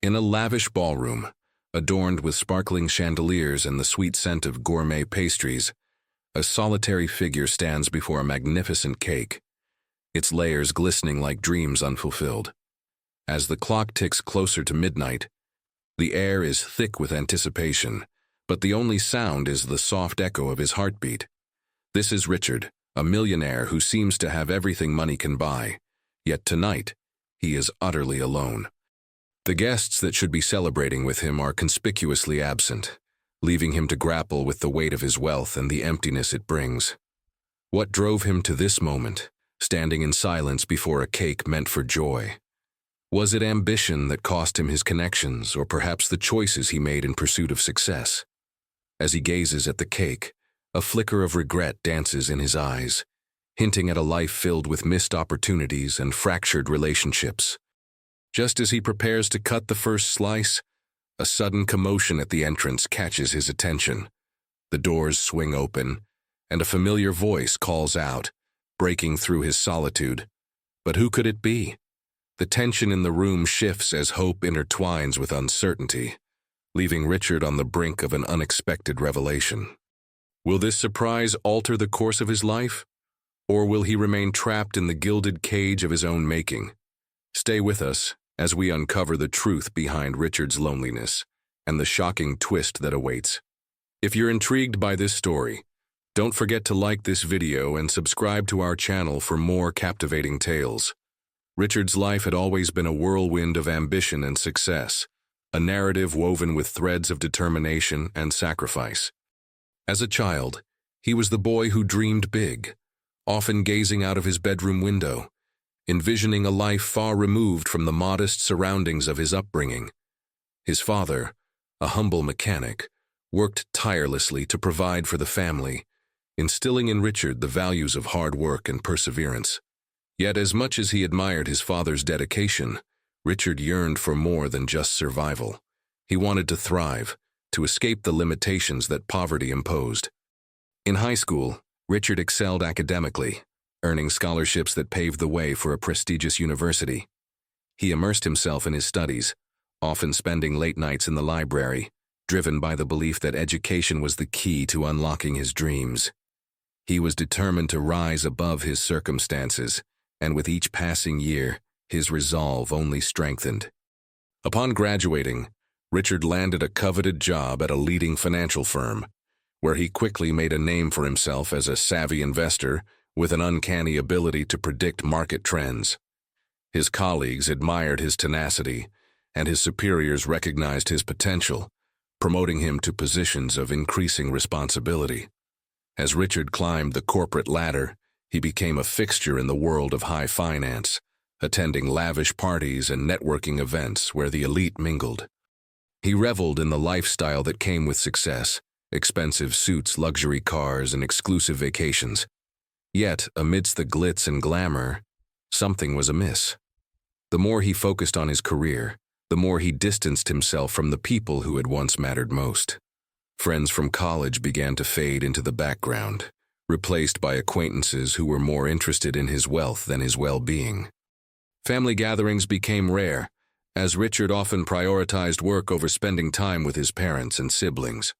In a lavish ballroom, adorned with sparkling chandeliers and the sweet scent of gourmet pastries, a solitary figure stands before a magnificent cake, its layers glistening like dreams unfulfilled. As the clock ticks closer to midnight, the air is thick with anticipation, but the only sound is the soft echo of his heartbeat. This is Richard, a millionaire who seems to have everything money can buy, yet tonight, he is utterly alone. The guests that should be celebrating with him are conspicuously absent, leaving him to grapple with the weight of his wealth and the emptiness it brings. What drove him to this moment, standing in silence before a cake meant for joy? Was it ambition that cost him his connections, or perhaps the choices he made in pursuit of success? As he gazes at the cake, a flicker of regret dances in his eyes, hinting at a life filled with missed opportunities and fractured relationships. Just as he prepares to cut the first slice, a sudden commotion at the entrance catches his attention. The doors swing open, and a familiar voice calls out, breaking through his solitude. But who could it be? The tension in the room shifts as hope intertwines with uncertainty, leaving Richard on the brink of an unexpected revelation. Will this surprise alter the course of his life? Or will he remain trapped in the gilded cage of his own making? Stay with us as we uncover the truth behind Richard's loneliness and the shocking twist that awaits. If you're intrigued by this story, don't forget to like this video and subscribe to our channel for more captivating tales. Richard's life had always been a whirlwind of ambition and success, a narrative woven with threads of determination and sacrifice. As a child, he was the boy who dreamed big, often gazing out of his bedroom window, envisioning a life far removed from the modest surroundings of his upbringing. His father, a humble mechanic, worked tirelessly to provide for the family, instilling in Richard the values of hard work and perseverance. Yet as much as he admired his father's dedication, Richard yearned for more than just survival. He wanted to thrive, to escape the limitations that poverty imposed. In high school, Richard excelled academically, earning scholarships that paved the way for a prestigious university. He immersed himself in his studies, often spending late nights in the library, driven by the belief that education was the key to unlocking his dreams. He was determined to rise above his circumstances, and with each passing year, his resolve only strengthened. Upon graduating, Richard landed a coveted job at a leading financial firm, where he quickly made a name for himself as a savvy investor with an uncanny ability to predict market trends. His colleagues admired his tenacity, and his superiors recognized his potential, promoting him to positions of increasing responsibility. As Richard climbed the corporate ladder, he became a fixture in the world of high finance, attending lavish parties and networking events where the elite mingled. He reveled in the lifestyle that came with success, expensive suits, luxury cars, and exclusive vacations. Yet, amidst the glitz and glamour, something was amiss. The more he focused on his career, the more he distanced himself from the people who had once mattered most. Friends from college began to fade into the background, replaced by acquaintances who were more interested in his wealth than his well-being. Family gatherings became rare, as Richard often prioritized work over spending time with his parents and siblings.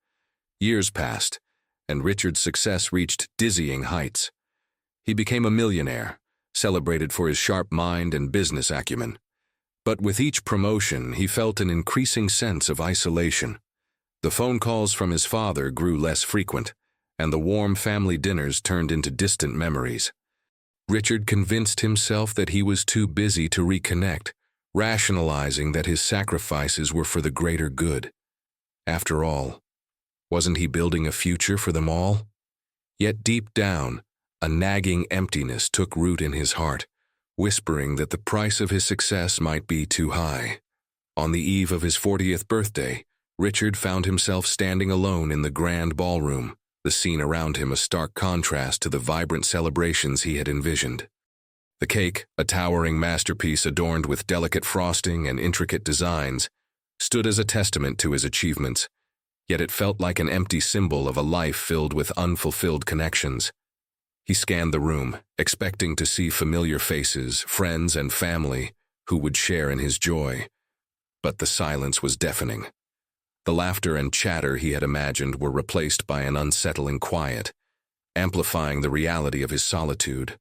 Years passed, and Richard's success reached dizzying heights. He became a millionaire, celebrated for his sharp mind and business acumen. But with each promotion, he felt an increasing sense of isolation. The phone calls from his father grew less frequent, and the warm family dinners turned into distant memories. Richard convinced himself that he was too busy to reconnect, rationalizing that his sacrifices were for the greater good. After all, wasn't he building a future for them all? Yet deep down, a nagging emptiness took root in his heart, whispering that the price of his success might be too high. On the eve of his 40th birthday, Richard found himself standing alone in the grand ballroom, the scene around him a stark contrast to the vibrant celebrations he had envisioned. The cake, a towering masterpiece adorned with delicate frosting and intricate designs, stood as a testament to his achievements, yet it felt like an empty symbol of a life filled with unfulfilled connections. He scanned the room, expecting to see familiar faces, friends and family, who would share in his joy. but the silence was deafening. The laughter and chatter he had imagined were replaced by an unsettling quiet, amplifying the reality of his solitude.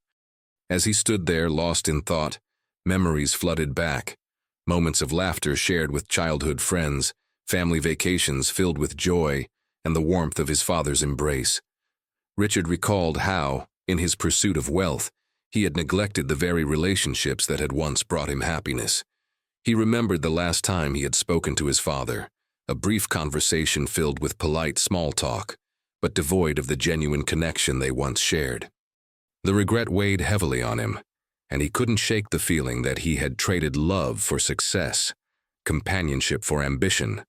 As he stood there, lost in thought, memories flooded back, moments of laughter shared with childhood friends, family vacations filled with joy, and the warmth of his father's embrace. Richard recalled how, in his pursuit of wealth, he had neglected the very relationships that had once brought him happiness. He remembered the last time he had spoken to his father, a brief conversation filled with polite small talk, but devoid of the genuine connection they once shared. The regret weighed heavily on him, and he couldn't shake the feeling that he had traded love for success, companionship for ambition.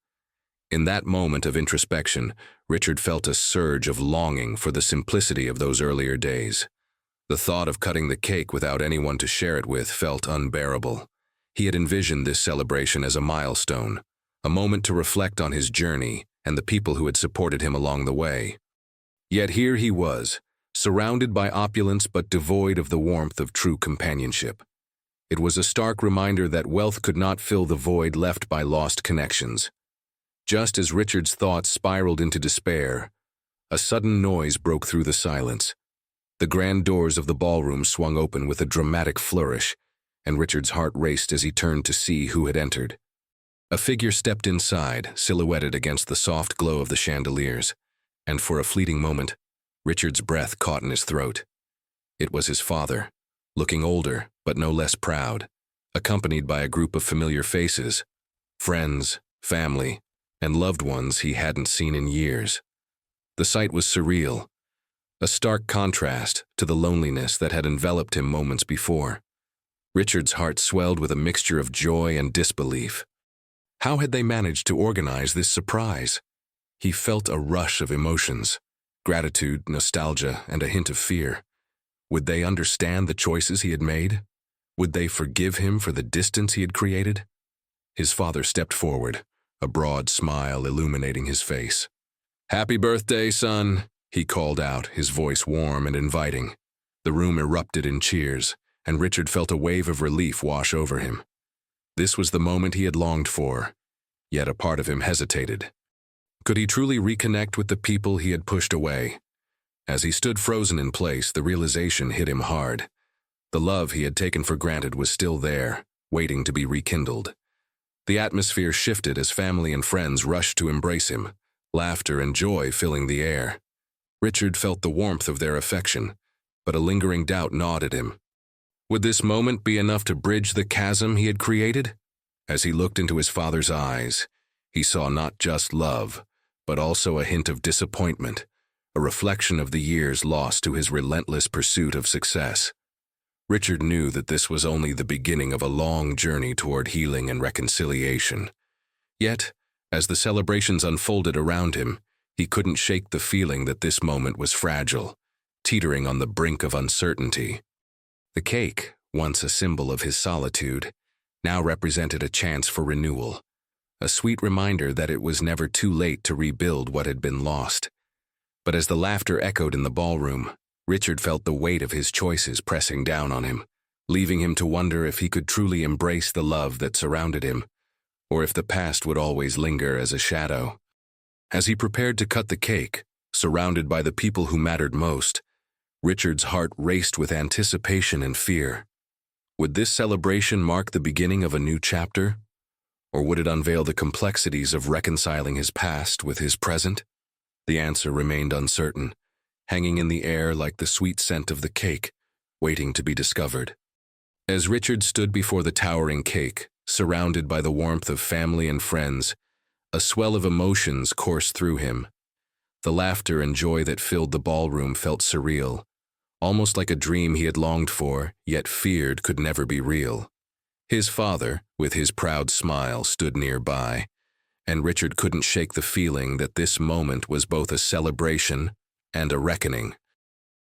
In that moment of introspection, Richard felt a surge of longing for the simplicity of those earlier days. The thought of cutting the cake without anyone to share it with felt unbearable. He had envisioned this celebration as a milestone, a moment to reflect on his journey and the people who had supported him along the way. Yet here he was, surrounded by opulence but devoid of the warmth of true companionship. It was a stark reminder that wealth could not fill the void left by lost connections. Just as Richard's thoughts spiraled into despair, a sudden noise broke through the silence. The grand doors of the ballroom swung open with a dramatic flourish, and Richard's heart raced as he turned to see who had entered. A figure stepped inside, silhouetted against the soft glow of the chandeliers, and for a fleeting moment, Richard's breath caught in his throat. It was his father, looking older but no less proud, accompanied by a group of familiar faces, friends, family, and loved ones he hadn't seen in years. The sight was surreal, a stark contrast to the loneliness that had enveloped him moments before. Richard's heart swelled with a mixture of joy and disbelief. How had they managed to organize this surprise? He felt a rush of emotions, gratitude, nostalgia, and a hint of fear. Would they understand the choices he had made? Would they forgive him for the distance he had created? His father stepped forward, a broad smile illuminating his face. "Happy birthday, son," he called out, his voice warm and inviting. The room erupted in cheers, and Richard felt a wave of relief wash over him. This was the moment he had longed for, yet a part of him hesitated. Could he truly reconnect with the people he had pushed away? As he stood frozen in place, the realization hit him hard. The love he had taken for granted was still there, waiting to be rekindled. The atmosphere shifted as family and friends rushed to embrace him, laughter and joy filling the air. Richard felt the warmth of their affection, but a lingering doubt gnawed at him. Would this moment be enough to bridge the chasm he had created? As he looked into his father's eyes, he saw not just love, but also a hint of disappointment, a reflection of the years lost to his relentless pursuit of success. Richard knew that this was only the beginning of a long journey toward healing and reconciliation. Yet, as the celebrations unfolded around him, he couldn't shake the feeling that this moment was fragile, teetering on the brink of uncertainty. The cake, once a symbol of his solitude, now represented a chance for renewal, a sweet reminder that it was never too late to rebuild what had been lost. But as the laughter echoed in the ballroom, Richard felt the weight of his choices pressing down on him, leaving him to wonder if he could truly embrace the love that surrounded him, or if the past would always linger as a shadow. As he prepared to cut the cake, surrounded by the people who mattered most, Richard's heart raced with anticipation and fear. Would this celebration mark the beginning of a new chapter? Or would it unveil the complexities of reconciling his past with his present? The answer remained uncertain, hanging in the air like the sweet scent of the cake, waiting to be discovered. As Richard stood before the towering cake, surrounded by the warmth of family and friends, a swell of emotions coursed through him. The laughter and joy that filled the ballroom felt surreal, almost like a dream he had longed for, yet feared could never be real. His father, with his proud smile, stood nearby, and Richard couldn't shake the feeling that this moment was both a celebration and a reckoning.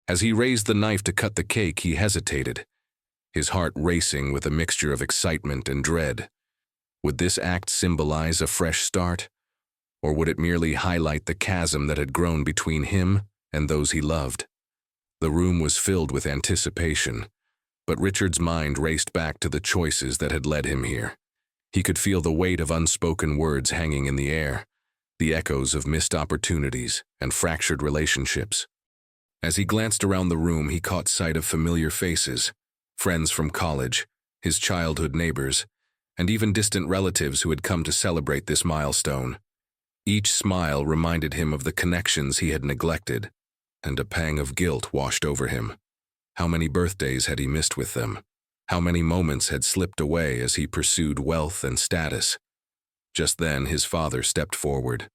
As he raised the knife to cut the cake, he hesitated, his heart racing with a mixture of excitement and dread. Would this act symbolize a fresh start, or would it merely highlight the chasm that had grown between him and those he loved? The room was filled with anticipation, but Richard's mind raced back to the choices that had led him here. He could feel the weight of unspoken words hanging in the air, the echoes of missed opportunities and fractured relationships. As he glanced around the room, he caught sight of familiar faces, friends from college, his childhood neighbors, and even distant relatives who had come to celebrate this milestone. Each smile reminded him of the connections he had neglected, and a pang of guilt washed over him. How many birthdays had he missed with them? How many moments had slipped away as he pursued wealth and status? Just then, his father stepped forward,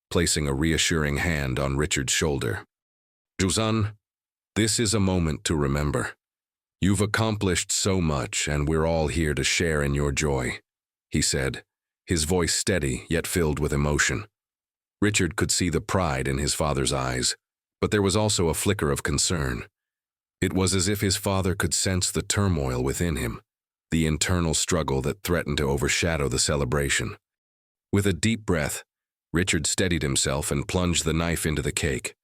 placing a reassuring hand on Richard's shoulder. "Juzan, this is a moment to remember. You've accomplished so much, and we're all here to share in your joy," he said, his voice steady yet filled with emotion. Richard could see the pride in his father's eyes, but there was also a flicker of concern. It was as if his father could sense the turmoil within him, the internal struggle that threatened to overshadow the celebration. With a deep breath, Richard steadied himself and plunged the knife into the cake,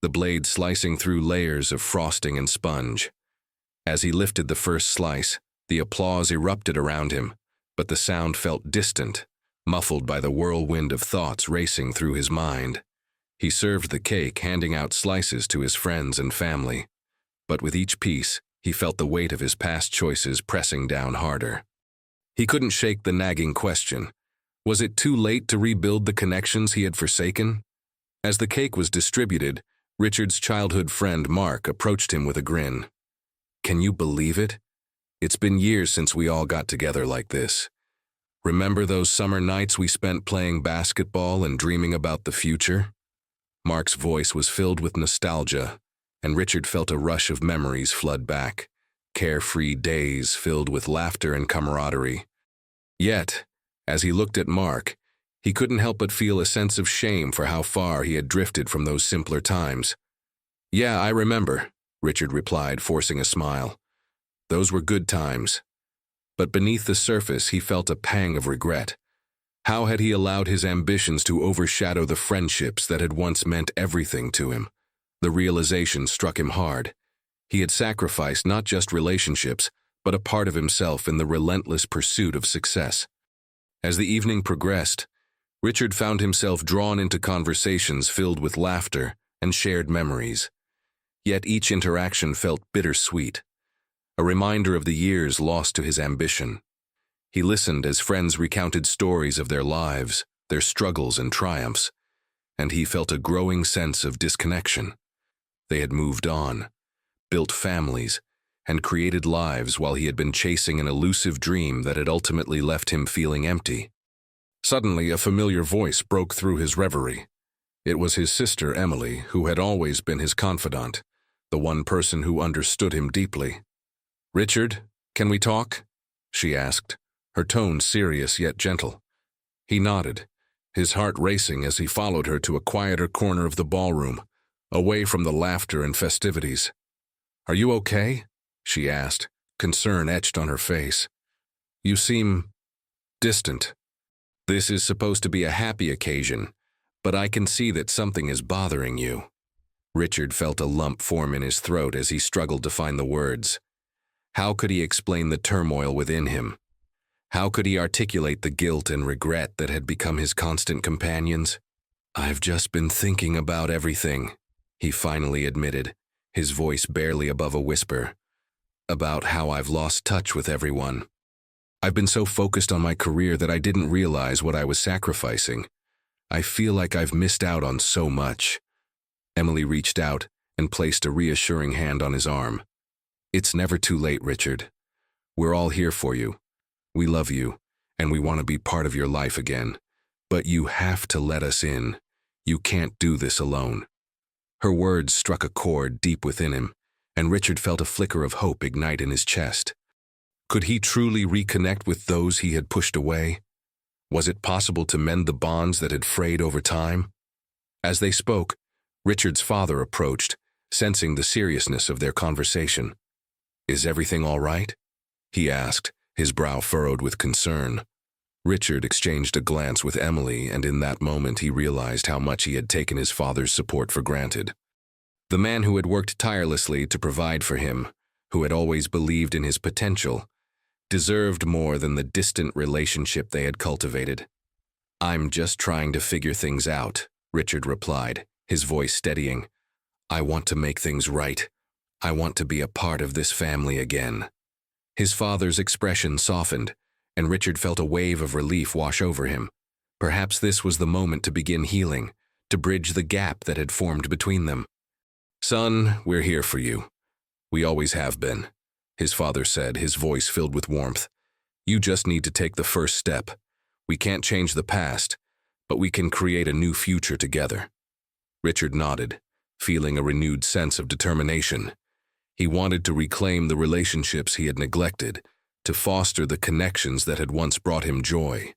the blade slicing through layers of frosting and sponge. As he lifted the first slice, the applause erupted around him, but the sound felt distant, muffled by the whirlwind of thoughts racing through his mind. He served the cake, handing out slices to his friends and family. But with each piece, he felt the weight of his past choices pressing down harder. He couldn't shake the nagging question. Was it too late to rebuild the connections he had forsaken? As the cake was distributed, Richard's childhood friend Mark approached him with a grin. "Can you believe it? It's been years since we all got together like this. Remember those summer nights we spent playing basketball and dreaming about the future?" Mark's voice was filled with nostalgia, and Richard felt a rush of memories flood back, carefree days filled with laughter and camaraderie. Yet, as he looked at Mark, he couldn't help but feel a sense of shame for how far he had drifted from those simpler times. "Yeah, I remember," Richard replied, forcing a smile. "Those were good times." But beneath the surface, he felt a pang of regret. How had he allowed his ambitions to overshadow the friendships that had once meant everything to him? The realization struck him hard. He had sacrificed not just relationships, but a part of himself in the relentless pursuit of success. As the evening progressed, Richard found himself drawn into conversations filled with laughter and shared memories. Yet each interaction felt bittersweet, a reminder of the years lost to his ambition. He listened as friends recounted stories of their lives, their struggles and triumphs, and he felt a growing sense of disconnection. They had moved on, built families, and created lives while he had been chasing an elusive dream that had ultimately left him feeling empty. Suddenly, a familiar voice broke through his reverie. It was his sister, Emily, who had always been his confidant, the one person who understood him deeply. "Richard, can we talk?" she asked, her tone serious yet gentle. He nodded, his heart racing as he followed her to a quieter corner of the ballroom, away from the laughter and festivities. "Are you okay?" she asked, concern etched on her face. "You seem distant. This is supposed to be a happy occasion, but I can see that something is bothering you." Richard felt a lump form in his throat as he struggled to find the words. How could he explain the turmoil within him? How could he articulate the guilt and regret that had become his constant companions? "I've just been thinking about everything," he finally admitted, his voice barely above a whisper. "About how I've lost touch with everyone. I've been so focused on my career that I didn't realize what I was sacrificing. I feel like I've missed out on so much." Emily reached out and placed a reassuring hand on his arm. "It's never too late, Richard. We're all here for you. We love you, and we want to be part of your life again. But you have to let us in. You can't do this alone." Her words struck a chord deep within him, and Richard felt a flicker of hope ignite in his chest. Could he truly reconnect with those he had pushed away? Was it possible to mend the bonds that had frayed over time? As they spoke, Richard's father approached, sensing the seriousness of their conversation. "Is everything all right?" he asked, his brow furrowed with concern. Richard exchanged a glance with Emily, and in that moment he realized how much he had taken his father's support for granted. The man who had worked tirelessly to provide for him, who had always believed in his potential, deserved more than the distant relationship they had cultivated. "I'm just trying to figure things out," Richard replied, his voice steadying. "I want to make things right. I want to be a part of this family again." His father's expression softened, and Richard felt a wave of relief wash over him. Perhaps this was the moment to begin healing, to bridge the gap that had formed between them. "Son, we're here for you. We always have been," his father said, his voice filled with warmth. "You just need to take the first step. We can't change the past, but we can create a new future together." Richard nodded, feeling a renewed sense of determination. He wanted to reclaim the relationships he had neglected, to foster the connections that had once brought him joy.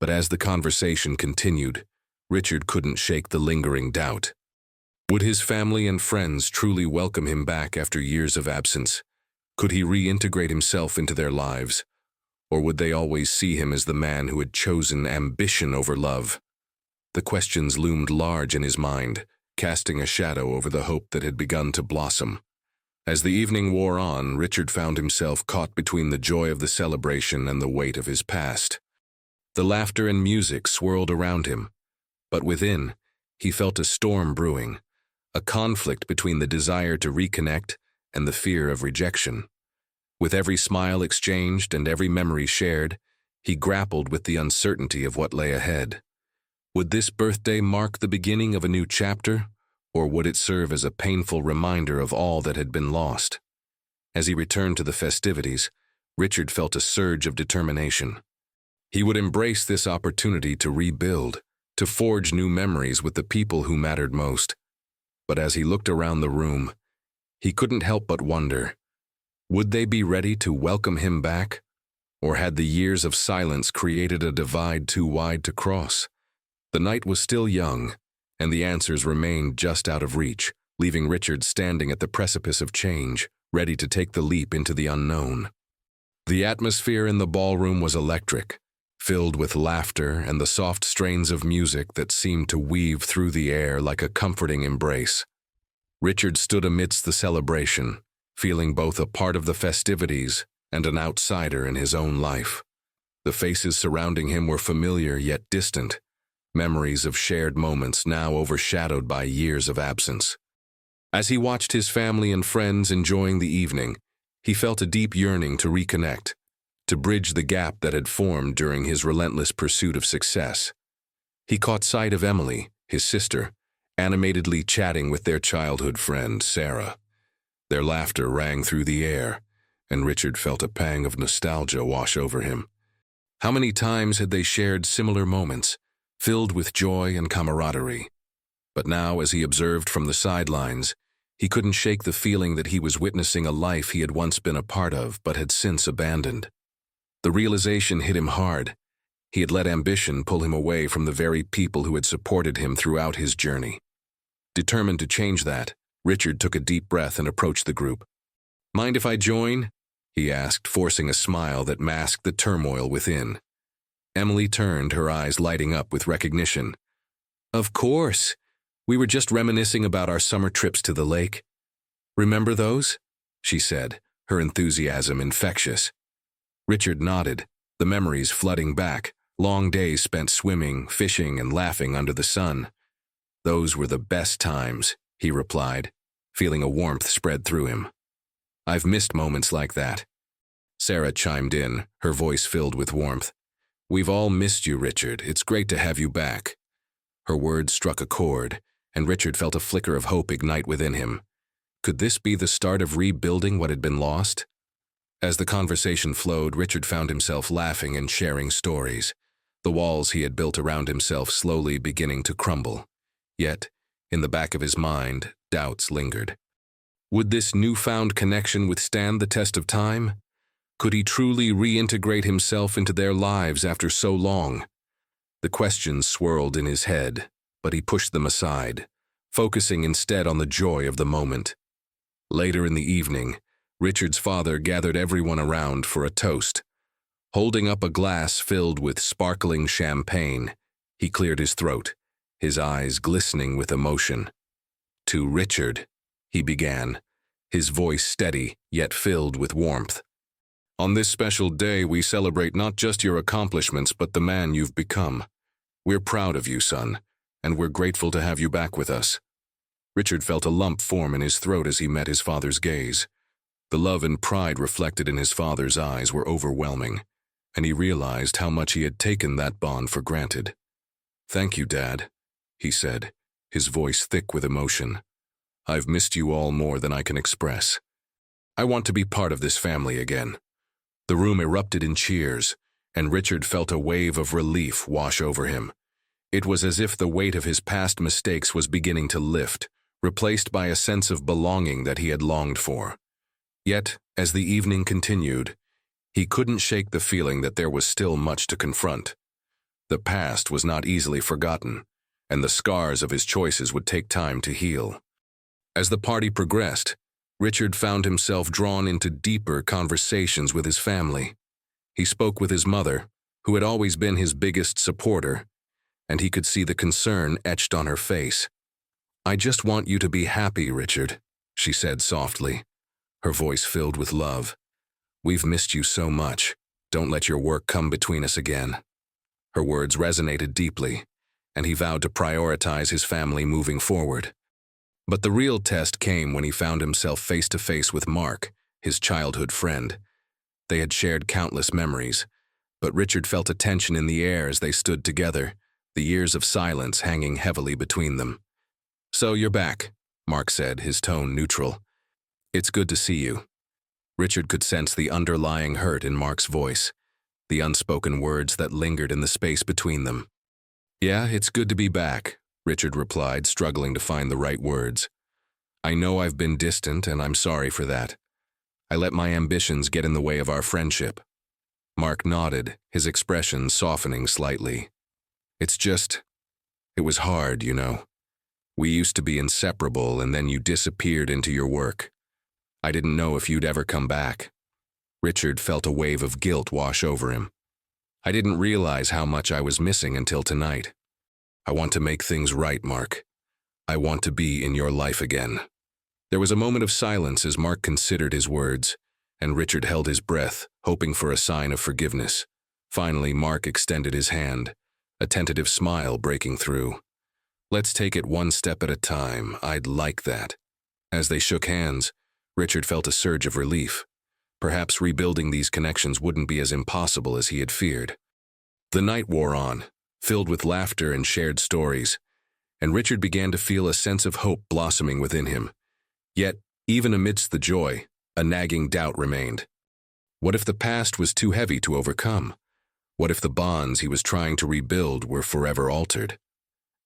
But as the conversation continued, Richard couldn't shake the lingering doubt. Would his family and friends truly welcome him back after years of absence? Could he reintegrate himself into their lives? Or would they always see him as the man who had chosen ambition over love? The questions loomed large in his mind, casting a shadow over the hope that had begun to blossom. As the evening wore on, Richard found himself caught between the joy of the celebration and the weight of his past. The laughter and music swirled around him, but within, he felt a storm brewing, a conflict between the desire to reconnect and the fear of rejection. With every smile exchanged and every memory shared, he grappled with the uncertainty of what lay ahead. Would this birthday mark the beginning of a new chapter, or would it serve as a painful reminder of all that had been lost? As he returned to the festivities, Richard felt a surge of determination. He would embrace this opportunity to rebuild, to forge new memories with the people who mattered most. But as he looked around the room, he couldn't help but wonder, would they be ready to welcome him back? Or had the years of silence created a divide too wide to cross? The night was still young, and the answers remained just out of reach, leaving Richard standing at the precipice of change, ready to take the leap into the unknown. The atmosphere in the ballroom was electric, filled with laughter and the soft strains of music that seemed to weave through the air like a comforting embrace. Richard stood amidst the celebration, feeling both a part of the festivities and an outsider in his own life. The faces surrounding him were familiar yet distant, memories of shared moments now overshadowed by years of absence. As he watched his family and friends enjoying the evening, he felt a deep yearning to reconnect, to bridge the gap that had formed during his relentless pursuit of success. He caught sight of Emily, his sister, animatedly chatting with their childhood friend, Sarah. Their laughter rang through the air, and Richard felt a pang of nostalgia wash over him. How many times had they shared similar moments, filled with joy and camaraderie? But now, as he observed from the sidelines, he couldn't shake the feeling that he was witnessing a life he had once been a part of but had since abandoned. The realization hit him hard. He had let ambition pull him away from the very people who had supported him throughout his journey. Determined to change that, Richard took a deep breath and approached the group. "Mind if I join?" he asked, forcing a smile that masked the turmoil within. Emily turned, her eyes lighting up with recognition. "Of course. We were just reminiscing about our summer trips to the lake. Remember those?" she said, her enthusiasm infectious. Richard nodded, the memories flooding back, long days spent swimming, fishing, and laughing under the sun. "Those were the best times," he replied, feeling a warmth spread through him. "I've missed moments like that." Sarah chimed in, her voice filled with warmth. "We've all missed you, Richard. It's great to have you back." Her words struck a chord, and Richard felt a flicker of hope ignite within him. Could this be the start of rebuilding what had been lost? As the conversation flowed, Richard found himself laughing and sharing stories, the walls he had built around himself slowly beginning to crumble. Yet, in the back of his mind, doubts lingered. Would this newfound connection withstand the test of time? Could he truly reintegrate himself into their lives after so long? The questions swirled in his head, but he pushed them aside, focusing instead on the joy of the moment. Later in the evening, Richard's father gathered everyone around for a toast. Holding up a glass filled with sparkling champagne, he cleared his throat, his eyes glistening with emotion. "To Richard," he began, his voice steady yet filled with warmth. On this special day, we celebrate not just your accomplishments, but the man you've become. We're proud of you, son, and we're grateful to have you back with us." Richard felt a lump form in his throat as he met his father's gaze. The love and pride reflected in his father's eyes were overwhelming, and he realized how much he had taken that bond for granted. "Thank you, Dad," he said, his voice thick with emotion. "I've missed you all more than I can express. I want to be part of this family again." The room erupted in cheers, and Richard felt a wave of relief wash over him. It was as if the weight of his past mistakes was beginning to lift, replaced by a sense of belonging that he had longed for. Yet, as the evening continued, he couldn't shake the feeling that there was still much to confront. The past was not easily forgotten, and the scars of his choices would take time to heal. As the party progressed, Richard found himself drawn into deeper conversations with his family. He spoke with his mother, who had always been his biggest supporter, and he could see the concern etched on her face. "I just want you to be happy, Richard," she said softly, her voice filled with love. "We've missed you so much. Don't let your work come between us again." Her words resonated deeply, and he vowed to prioritize his family moving forward. But the real test came when he found himself face to face with Mark, his childhood friend. They had shared countless memories, but Richard felt a tension in the air as they stood together, the years of silence hanging heavily between them. "So you're back," Mark said, his tone neutral. "It's good to see you." Richard could sense the underlying hurt in Mark's voice, the unspoken words that lingered in the space between them. "Yeah, it's good to be back," Richard replied, struggling to find the right words. "I know I've been distant, and I'm sorry for that. I let my ambitions get in the way of our friendship." Mark nodded, his expression softening slightly. "It was hard, you know. We used to be inseparable, and then you disappeared into your work. I didn't know if you'd ever come back." Richard felt a wave of guilt wash over him. "I didn't realize how much I was missing until tonight. I want to make things right, Mark. I want to be in your life again." There was a moment of silence as Mark considered his words, and Richard held his breath, hoping for a sign of forgiveness. Finally, Mark extended his hand, a tentative smile breaking through. "Let's take it one step at a time. I'd like that." As they shook hands, Richard felt a surge of relief. Perhaps rebuilding these connections wouldn't be as impossible as he had feared. The night wore on, filled with laughter and shared stories, and Richard began to feel a sense of hope blossoming within him. Yet, even amidst the joy, a nagging doubt remained. What if the past was too heavy to overcome? What if the bonds he was trying to rebuild were forever altered?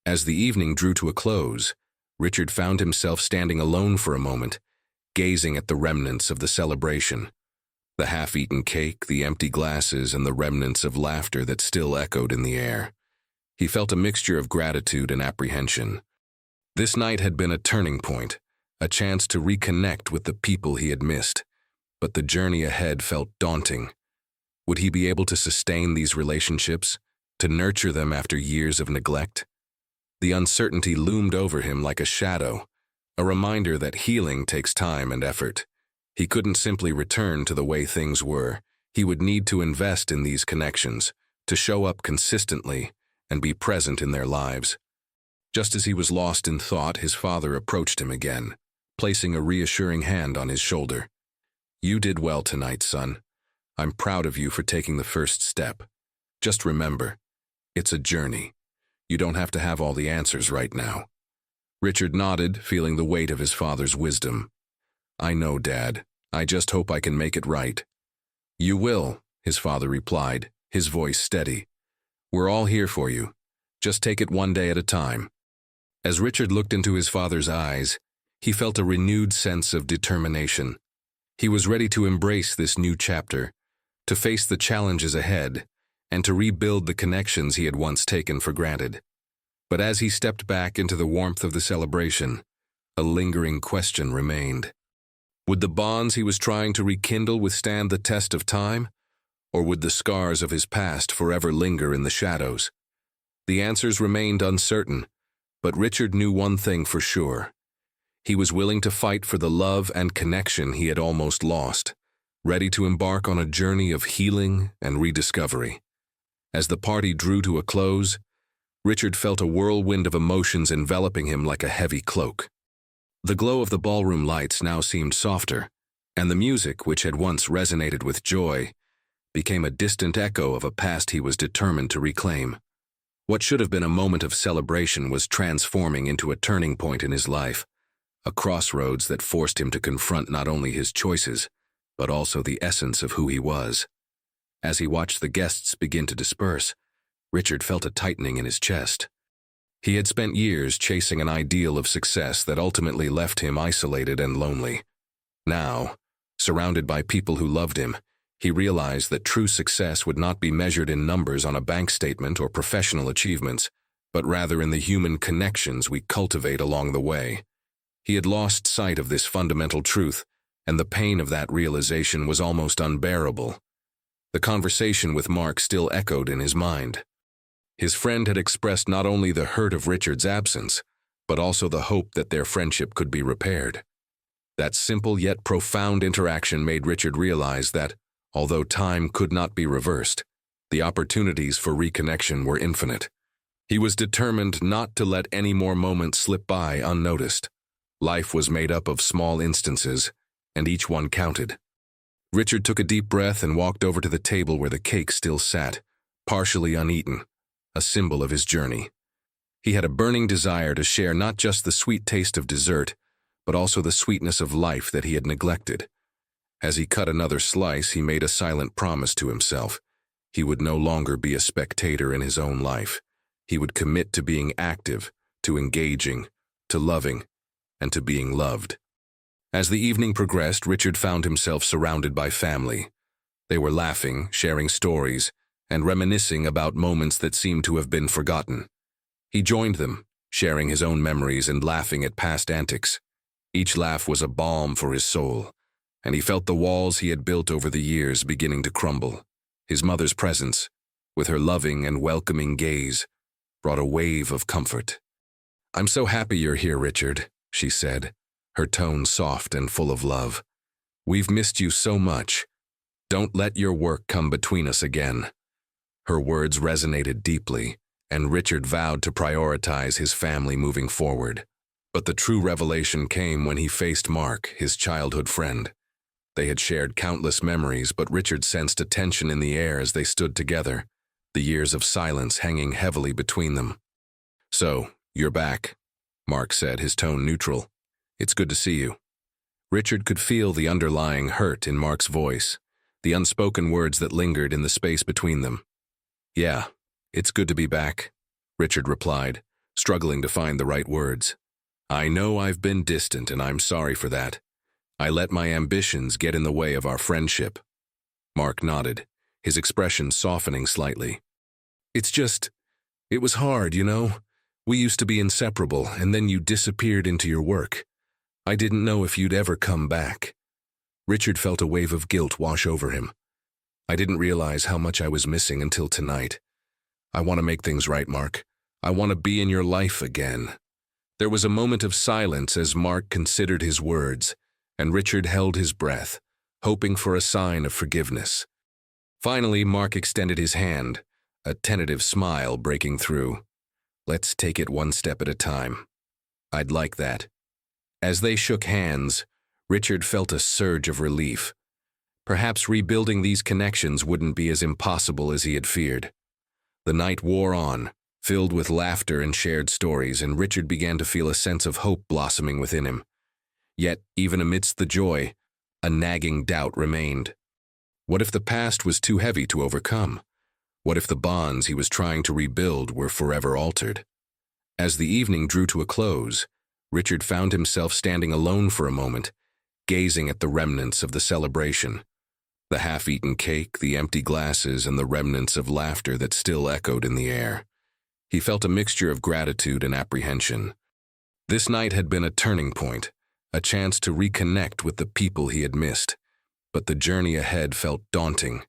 As the evening drew to a close, Richard found himself standing alone for a moment, gazing at the remnants of the celebration. The half-eaten cake, the empty glasses, and the remnants of laughter that still echoed in the air. He felt a mixture of gratitude and apprehension. This night had been a turning point, a chance to reconnect with the people he had missed, but the journey ahead felt daunting. Would he be able to sustain these relationships, to nurture them after years of neglect? The uncertainty loomed over him like a shadow, a reminder that healing takes time and effort. He couldn't simply return to the way things were. He would need to invest in these connections, to show up consistently and be present in their lives. Just as he was lost in thought, his father approached him again, placing a reassuring hand on his shoulder. "You did well tonight, son. I'm proud of you for taking the first step. Just remember, it's a journey. You don't have to have all the answers right now." Richard nodded, feeling the weight of his father's wisdom. "I know, Dad. I just hope I can make it right." "You will," his father replied, his voice steady. "We're all here for you. Just take it one day at a time." As Richard looked into his father's eyes, he felt a renewed sense of determination. He was ready to embrace this new chapter, to face the challenges ahead, and to rebuild the connections he had once taken for granted. But as he stepped back into the warmth of the celebration, a lingering question remained. Would the bonds he was trying to rekindle withstand the test of time, or would the scars of his past forever linger in the shadows? The answers remained uncertain, but Richard knew one thing for sure. He was willing to fight for the love and connection he had almost lost. ready to embark on a journey of healing and rediscovery. As the party drew to a close, Richard felt a whirlwind of emotions enveloping him like a heavy cloak. The glow of the ballroom lights now seemed softer, and the music, which had once resonated with joy, became a distant echo of a past he was determined to reclaim. What should have been a moment of celebration was transforming into a turning point in his life, a crossroads that forced him to confront not only his choices, but also the essence of who he was. As he watched the guests begin to disperse, Richard felt a tightening in his chest. He had spent years chasing an ideal of success that ultimately left him isolated and lonely. Now, surrounded by people who loved him, he realized that true success would not be measured in numbers on a bank statement or professional achievements, but rather in the human connections we cultivate along the way. He had lost sight of this fundamental truth, and the pain of that realization was almost unbearable. The conversation with Mark still echoed in his mind. His friend had expressed not only the hurt of Richard's absence, but also the hope that their friendship could be repaired. That simple yet profound interaction made Richard realize that, although time could not be reversed, the opportunities for reconnection were infinite. He was determined not to let any more moments slip by unnoticed. Life was made up of small instances, and each one counted. Richard took a deep breath and walked over to the table where the cake still sat, partially uneaten, a symbol of his journey. He had a burning desire to share not just the sweet taste of dessert, but also the sweetness of life that he had neglected. As he cut another slice, he made a silent promise to himself. He would no longer be a spectator in his own life. He would commit to being active, to engaging, to loving, and to being loved. As the evening progressed, Richard found himself surrounded by family. They were laughing, sharing stories, and reminiscing about moments that seemed to have been forgotten. He joined them, sharing his own memories and laughing at past antics. Each laugh was a balm for his soul, and he felt the walls he had built over the years beginning to crumble. His mother's presence, with her loving and welcoming gaze, brought a wave of comfort. "I'm so happy you're here, Richard," she said, her tone soft and full of love. "We've missed you so much. Don't let your work come between us again." Her words resonated deeply, and Richard vowed to prioritize his family moving forward. But the true revelation came when he faced Mark, his childhood friend. They had shared countless memories, but Richard sensed a tension in the air as they stood together, the years of silence hanging heavily between them. "So, you're back," Mark said, his tone neutral. "It's good to see you." Richard could feel the underlying hurt in Mark's voice, the unspoken words that lingered in the space between them. "Yeah, it's good to be back," Richard replied, struggling to find the right words. "I know I've been distant, and I'm sorry for that. I let my ambitions get in the way of our friendship." Mark nodded, his expression softening slightly. It was hard, you know? We used to be inseparable, and then you disappeared into your work. I didn't know if you'd ever come back." Richard felt a wave of guilt wash over him. "I didn't realize how much I was missing until tonight. I want to make things right, Mark. I want to be in your life again." There was a moment of silence as Mark considered his words, and Richard held his breath, hoping for a sign of forgiveness. Finally, Mark extended his hand, a tentative smile breaking through. "Let's take it one step at a time. I'd like that." As they shook hands, Richard felt a surge of relief. Perhaps rebuilding these connections wouldn't be as impossible as he had feared. The night wore on, filled with laughter and shared stories, and Richard began to feel a sense of hope blossoming within him. Yet, even amidst the joy, a nagging doubt remained. What if the past was too heavy to overcome? What if the bonds he was trying to rebuild were forever altered? As the evening drew to a close, Richard found himself standing alone for a moment, gazing at the remnants of the celebration. The half-eaten cake, the empty glasses, and the remnants of laughter that still echoed in the air. He felt a mixture of gratitude and apprehension. This night had been a turning point, a chance to reconnect with the people he had missed, but the journey ahead felt daunting.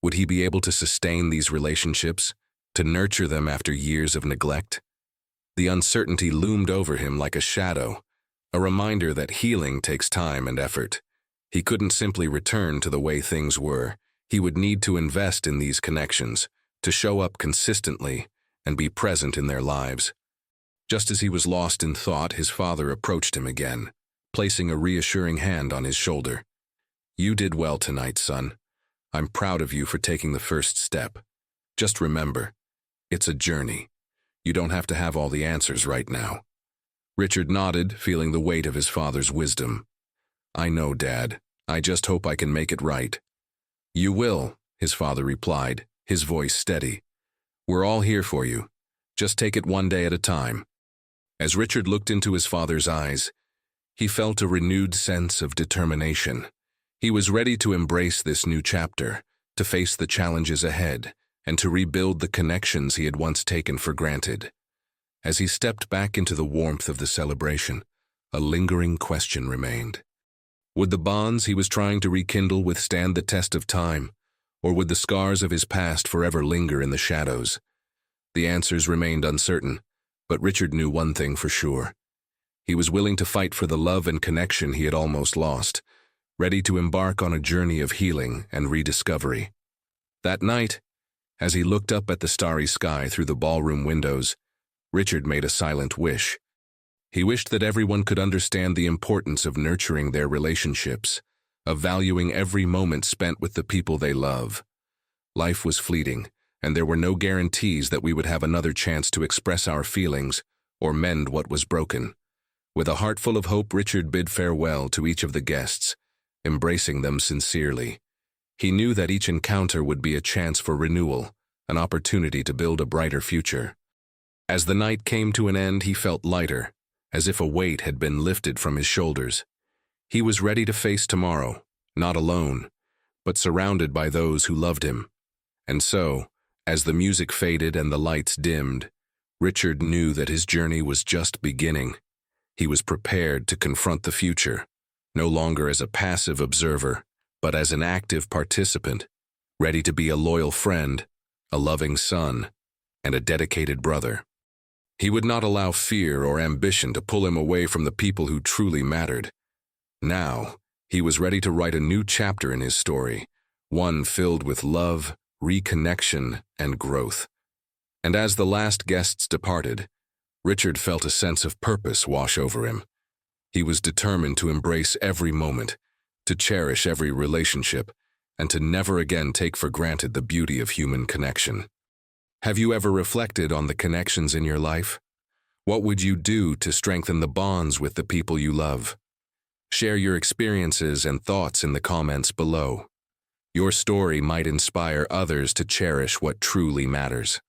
Would he be able to sustain these relationships, to nurture them after years of neglect? The uncertainty loomed over him like a shadow, a reminder that healing takes time and effort. He couldn't simply return to the way things were. He would need to invest in these connections, to show up consistently and be present in their lives. Just as he was lost in thought, his father approached him again, placing a reassuring hand on his shoulder. "You did well tonight, son. I'm proud of you for taking the first step. Just remember, it's a journey. You don't have to have all the answers right now." Richard nodded, feeling the weight of his father's wisdom. "I know, Dad. I just hope I can make it right." "You will," his father replied, his voice steady. "We're all here for you. Just take it one day at a time." As Richard looked into his father's eyes, he felt a renewed sense of determination. He was ready to embrace this new chapter, to face the challenges ahead, and to rebuild the connections he had once taken for granted. As he stepped back into the warmth of the celebration, a lingering question remained. Would the bonds he was trying to rekindle withstand the test of time, or would the scars of his past forever linger in the shadows? The answers remained uncertain, but Richard knew one thing for sure. He was willing to fight for the love and connection he had almost lost, ready to embark on a journey of healing and rediscovery. That night, as he looked up at the starry sky through the ballroom windows, Richard made a silent wish. He wished that everyone could understand the importance of nurturing their relationships, of valuing every moment spent with the people they love. Life was fleeting, and there were no guarantees that we would have another chance to express our feelings or mend what was broken. With a heart full of hope, Richard bid farewell to each of the guests, embracing them sincerely. He knew that each encounter would be a chance for renewal, an opportunity to build a brighter future. As the night came to an end, he felt lighter, as if a weight had been lifted from his shoulders. He was ready to face tomorrow, not alone, but surrounded by those who loved him. And so, as the music faded and the lights dimmed, Richard knew that his journey was just beginning. He was prepared to confront the future, no longer as a passive observer, but as an active participant, ready to be a loyal friend, a loving son, and a dedicated brother. He would not allow fear or ambition to pull him away from the people who truly mattered. Now, he was ready to write a new chapter in his story, one filled with love, reconnection, and growth. And as the last guests departed, Richard felt a sense of purpose wash over him. He was determined to embrace every moment, to cherish every relationship, and to never again take for granted the beauty of human connection. Have you ever reflected on the connections in your life? What would you do to strengthen the bonds with the people you love? Share your experiences and thoughts in the comments below. Your story might inspire others to cherish what truly matters.